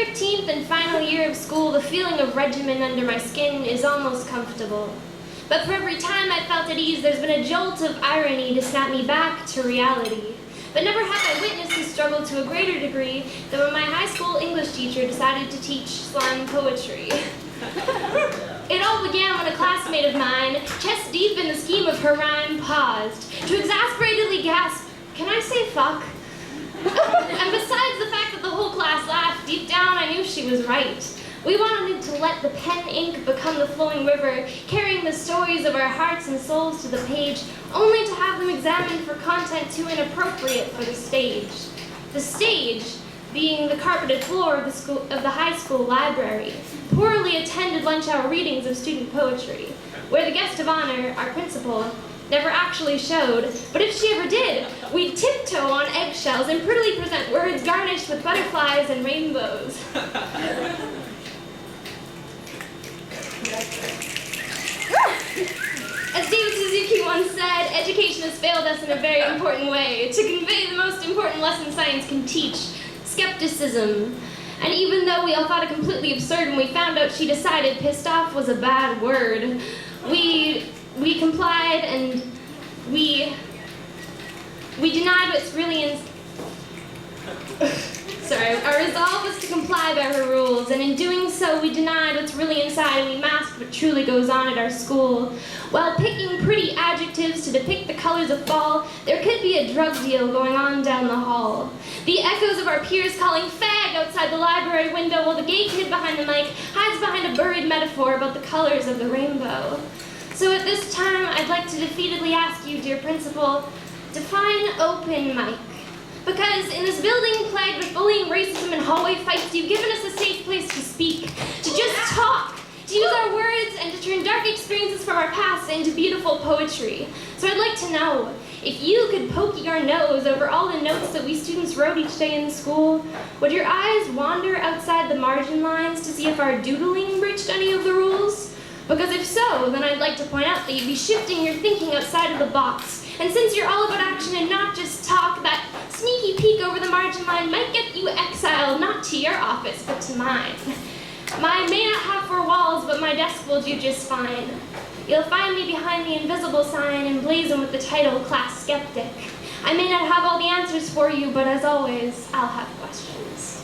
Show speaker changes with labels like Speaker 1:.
Speaker 1: 13th and final year of school, the feeling of regimen under my skin is almost comfortable. But for every time I felt at ease, there's been a jolt of irony to snap me back to reality. But never have I witnessed this struggle to a greater degree than when my high school English teacher decided to teach slam poetry. It all began when a classmate of mine, chest deep in the scheme of her rhyme, paused to exasperatedly gasp, "Can I say fuck?" And besides the fact that the whole class laughed, deep down I knew she was right. We wanted to let the pen ink become the flowing river, carrying the stories of our hearts and souls to the page, only to have them examined for content too inappropriate for the stage. The stage being the carpeted floor of the high school library, poorly attended lunch hour readings of student poetry, where the guest of honor, our principal, never actually showed, but if she ever did, we'd tiptoe on eggshells and prettily present words garnished with butterflies and rainbows. As David Suzuki once said, education has failed us in a very important way, to convey the most important lesson science can teach, skepticism. And even though we all thought it completely absurd when we found out she decided pissed off was a bad word, we complied and we denied what's really our resolve was to comply by her rules, and in doing so we denied what's really inside and we masked what truly goes on at our school. While picking pretty adjectives to depict the colors of fall, there could be a drug deal going on down the hall. The echoes of our peers calling fag outside the library window while the gay kid behind the mic hides behind a buried metaphor about the colors of the rainbow. So at this time, I'd like to defeatedly ask you, dear principal, define open mic. Because in this building plagued with bullying, racism, and hallway fights, you've given us a safe place to speak, to just talk, to use our words, and to turn dark experiences from our past into beautiful poetry. So I'd like to know, if you could poke your nose over all the notes that we students wrote each day in school, would your eyes wander outside the margin lines to see if our doodling breached any of the rules? Because if so, then I'd like to point out that you'd be shifting your thinking outside of the box. And since you're all about action and not just talk, that sneaky peek over the margin line might get you exiled, not to your office, but to mine. Mine may not have four walls, but my desk will do just fine. You'll find me behind the invisible sign emblazoned with the title Class Skeptic. I may not have all the answers for you, but as always, I'll have questions.